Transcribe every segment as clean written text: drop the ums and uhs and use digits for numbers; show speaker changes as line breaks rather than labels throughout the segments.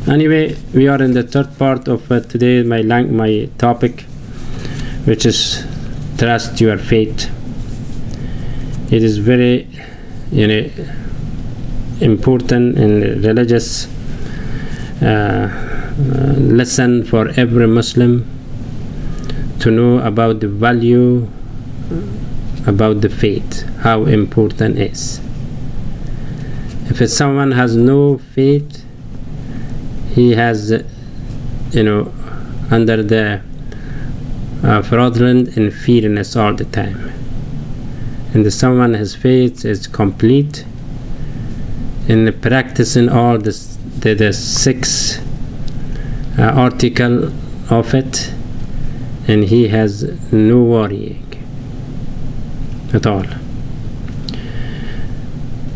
Anyway, we are in the third part of today, my topic, which is trust your faith. It is very, important and religious lesson for every Muslim to know about the value about the faith, how important it is. If someone has no faith, he has, under the fraudulent and fearness all the time. And if someone has faith is complete in practicing all the six article of it, and he has no worrying at all.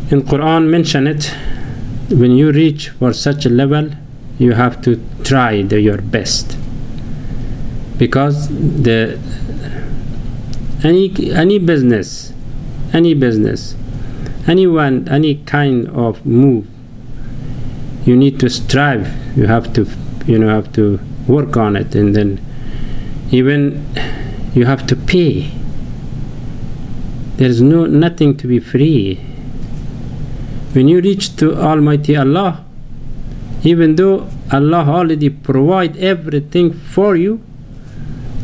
In Quran mention it, when you reach for such a level, you have to try your best, because any business, anyone, any kind of move, you need to strive. You have to work on it, and then even you have to pay. There is nothing to be free. When you reach to Almighty Allah, even though Allah already provide everything for you,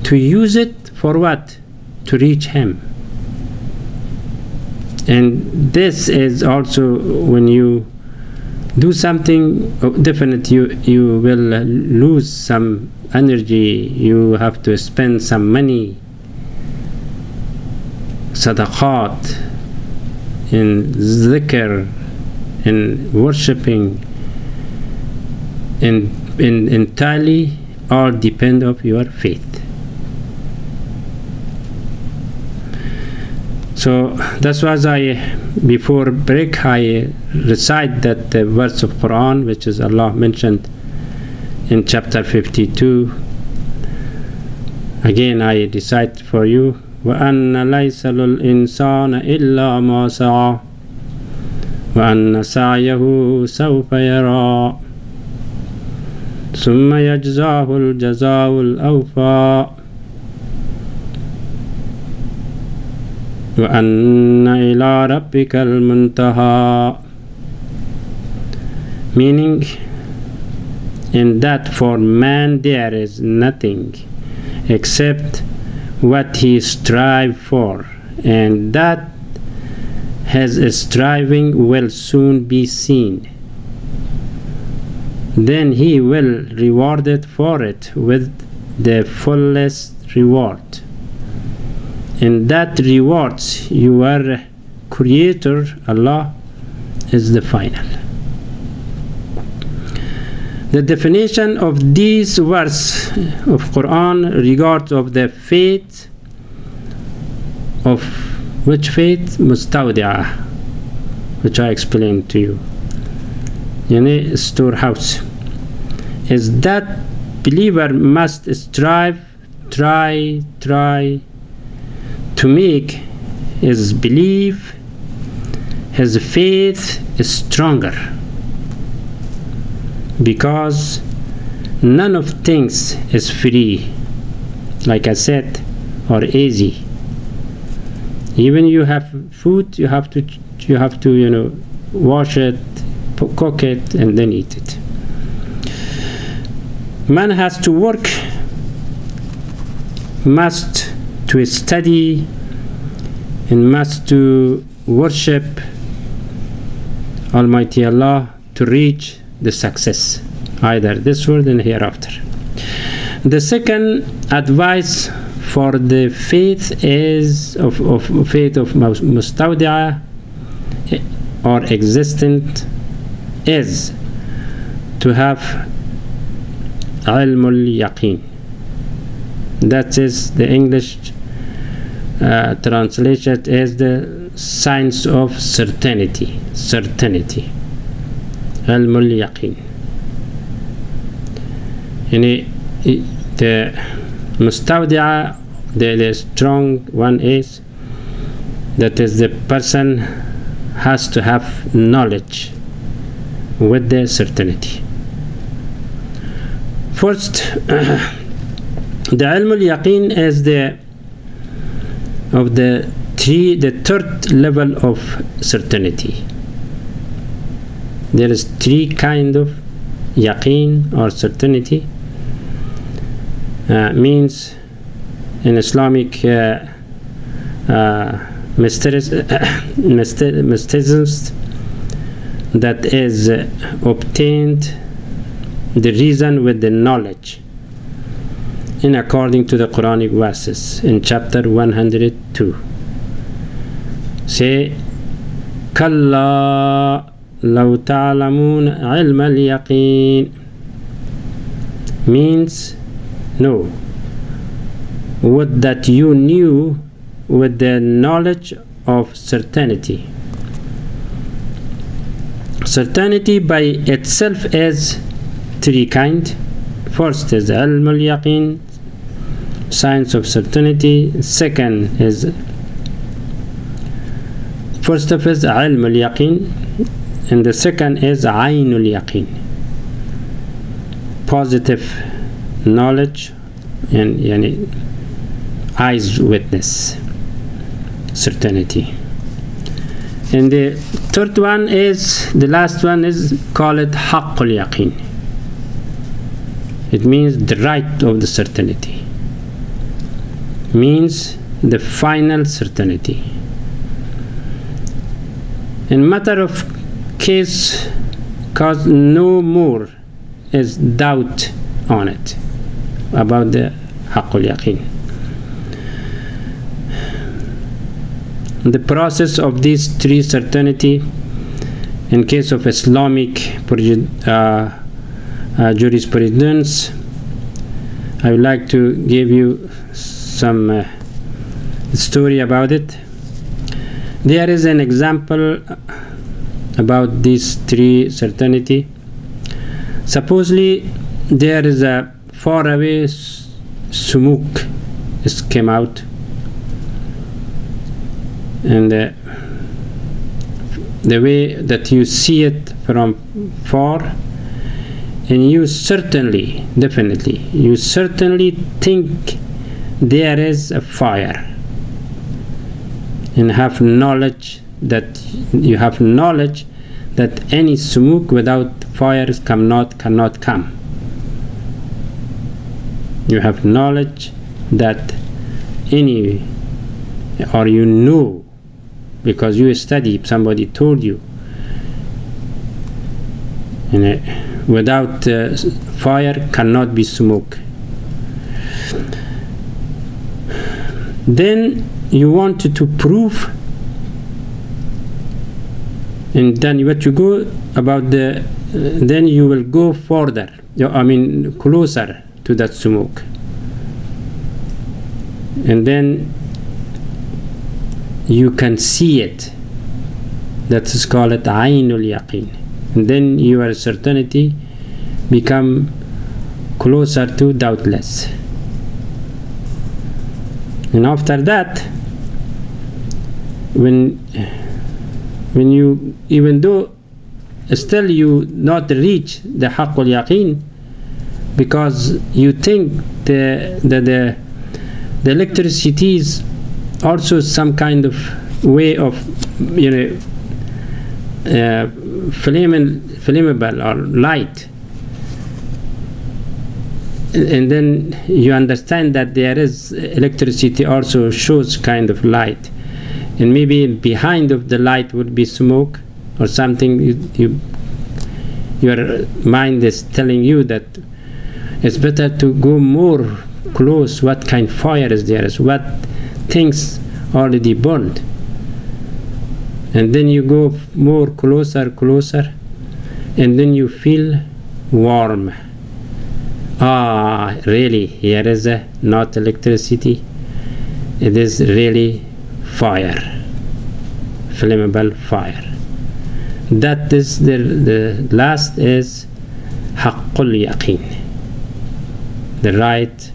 to use it for what? To reach Him. And this is also, when you do something, definitely you will lose some energy. You have to spend some money, sadaqat, in zikr, in worshipping, in entirely all depend of your faith. So that's why before break I recite that the verse of Quran, which is Allah mentioned in chapter 52. Again I recite for you. وَأَنَّ لَيْسَ لِلْإِنسَانَ إِلَّا مَا سَعَى وَأَنَّ سَعْيَهُ سَوْفَ يَرَى ثُمَّ يَجْزَاهُ الْجَزَاءَ الْأَوْفَى وَأَنَّ إِلَىٰ رَبِّكَ الْمُنْتَهَى. Meaning, in that for man there is nothing except what he strive for, and that his striving will soon be seen. Then he will reward it for it with the fullest reward, and that rewards your Creator Allah is the final. The definition of this verse of Quran regards of the faith, of which faith? Mustawdi'ah, which I explained to you. Yani storehouse. Is that believer must strive, try to make his belief, his faith stronger, because none of things is free, like I said, or easy. Even you have food, you have to wash it, cook it, and then eat it. Man has to work, must to study, and must to worship Almighty Allah to reach the success, either this world and hereafter. The second advice for the faith is of faith of mustawdi'ah or existent is to have ilmul yaqeen. That is the English translation is the science of certainty. Ilmul yaqeen. The mustawdi'ah, the strong one is that is the person has to have knowledge with the certainty. First, the ilm al-yaqeen is the third level of certainty. There is three kind of yaqeen or certainty. Means in Islamic mysticism, that is obtained the reason with the knowledge, in according to the Quranic verses in chapter 102. Say, Kalla law ta'lamun ilm al-yaqeen, means no, what that you knew with the knowledge of certainty. Certainty by itself is three kind. First is ilm al-yaqeen, science of certainty. Second is, first of is ilm al-yaqeen, and the second is ayn al-yaqeen, positive knowledge and eyes witness certainty. And the third one is, the last one is called haqqul yaqeen. It means the right of the certainty, means the final certainty. In matter of case, cause no more is doubt on it about the haqqul yaqeen. The process of these three certainty in case of Islamic jurisprudence, I would like to give you some story about it. There is an example about these three certainty. Supposedly there is a far away smoke came out, and the way that you see it from far, and you certainly, definitely, you certainly think there is a fire, and have knowledge that you have knowledge that any smoke without fire cannot come. You have knowledge that any, or you know, because you study, somebody told you, and without fire cannot be smoke. Then you wanted to prove, and then what you go about the, then you will go further, closer to that smoke, and then you can see it. That is called aynul yaqeen, and then your certainty become closer to doubtless. And after that, when you, even though still you not reach the haqqul yaqeen, because you think the electricity is also some kind of way of flammable or light, and then you understand that there is electricity also shows kind of light, and maybe behind of the light would be smoke or something. Your mind is telling you that it's better to go more close, what kind of fire is there, what things already burned, and then you go more closer, and then you feel warm. Really, here is not electricity, it is really fire, flammable fire. That is the last is haqqul yaqeen, the right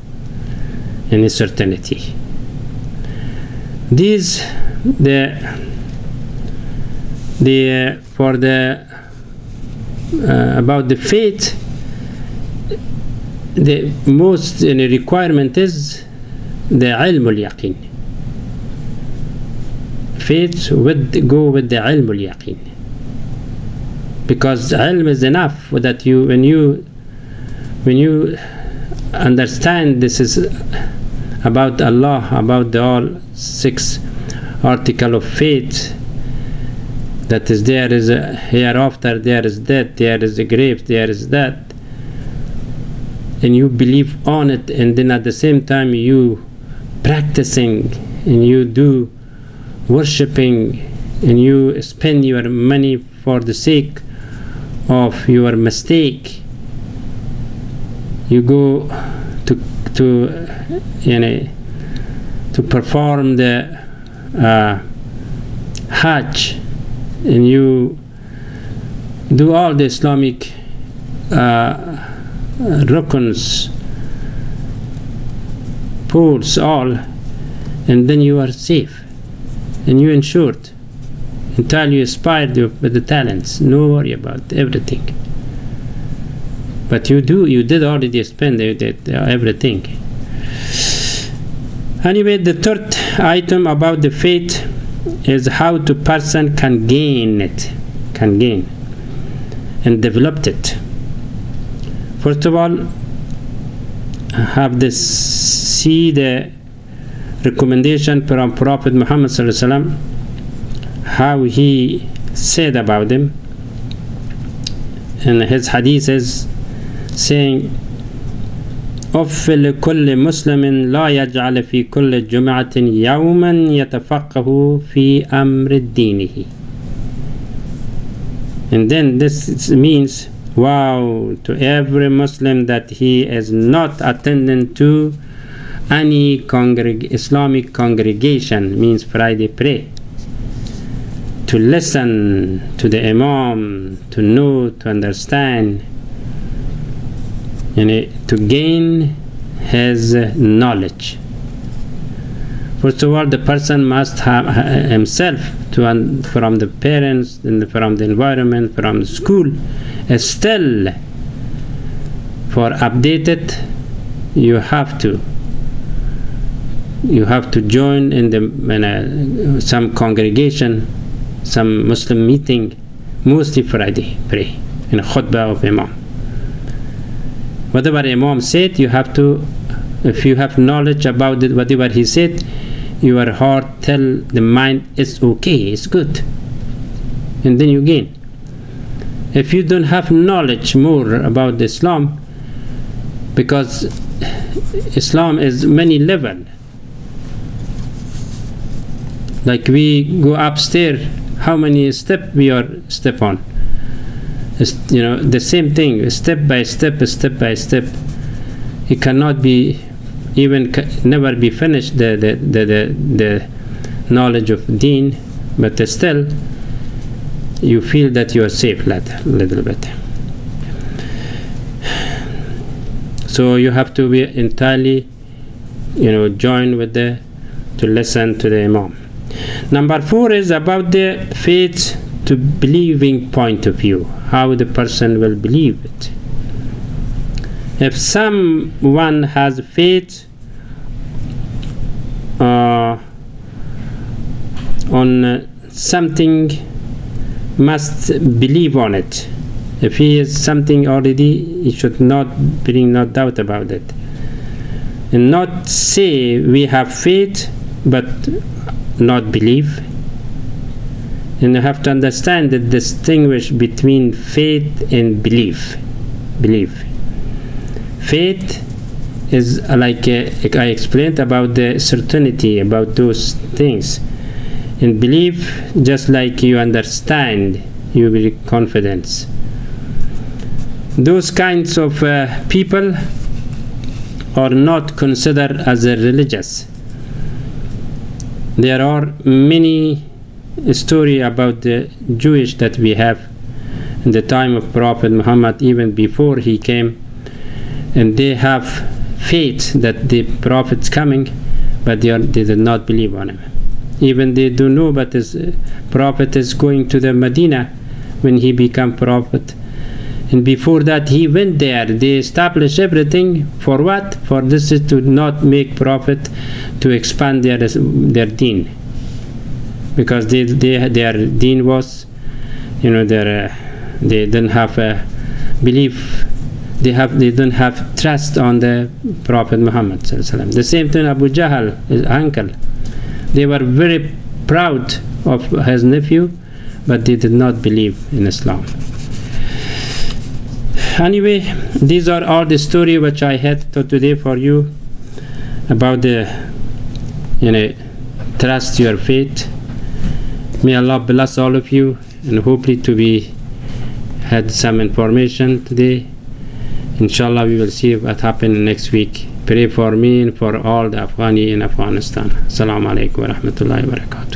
and certainty. These for the about the faith, the most requirement is the ilm al-yaqeen. Faith would go with the ilm al-yaqeen, because ilm is enough that you, when you understand this is about Allah, about the all 6 article of faith, that is, there is a hereafter, there is death, there is a grave, there is that, and you believe on it, and then at the same time you practicing and you do worshipping, and you spend your money for the sake of your mistake. You go to perform the Hajj, and you do all the Islamic rukuns, pools, all, and then you are safe and you insured until you aspired with the talents. No worry about everything. But you did already spend everything. Anyway, the third item about the faith is how the person can gain and develop it. First of all, have this, see the recommendation from Prophet Muhammad sallallahu alaihi wasallam, how he said about him. And his hadith is saying, أف لكل مسلم لا يجعل في كل جمعة يوما يتفقه في أمر دينه. And then this means, wow, to every Muslim that he is not attending to any Islamic congregation, means Friday pray, to listen to the Imam, to know, to understand, to gain his knowledge. First of all, the person must have himself from the parents and from the environment, from the school. Still, for updated, you have to join in some congregation, some Muslim meeting, mostly Friday pray in a khutbah of Imam. Whatever Imam said, you have to, if you have knowledge about it, whatever he said, your heart tell the mind it's okay, it's good, and then you gain. If you don't have knowledge more about Islam, because Islam is many level, like we go upstairs, how many steps we are step on? The same thing, step by step. It cannot be never be finished, the knowledge of Deen, but still you feel that you are safe a little bit. So you have to be entirely join with to listen to the Imam. Number 4 is about the faith to believing point of view, how the person will believe it. If someone has faith on something, must believe on it. If he is something already, he should not bring no doubt about it, and not say we have faith but not believe. And you have to understand the distinguish between faith and belief. Faith is like I explained about the certainty about those things, and belief just like you understand, you will be confidence. Those kinds of people are not considered as religious. There are many story about the Jewish that we have in the time of Prophet Muhammad, even before he came, and they have faith that the Prophet's coming, but they did not believe on him. Even they do know, but his Prophet is going to the Medina when he become Prophet, And before that he went there, they established everything for what? For this is to not make profit, to expand their deen, because their deen was, they didn't have a belief, they don't have trust on the Prophet Muhammad sallallahu alaihi wasallam. The same thing Abu Jahl, his uncle, they were very proud of his nephew, but they did not believe in Islam. Anyway, these are all the story which I had today for you about the trust your faith. May Allah bless all of you, and hopefully we had some information today. Inshallah, we will see what happens next week. Pray for me and for all the Afghani in Afghanistan. Assalamu alaikum wa rahmatullahi wa barakatuh.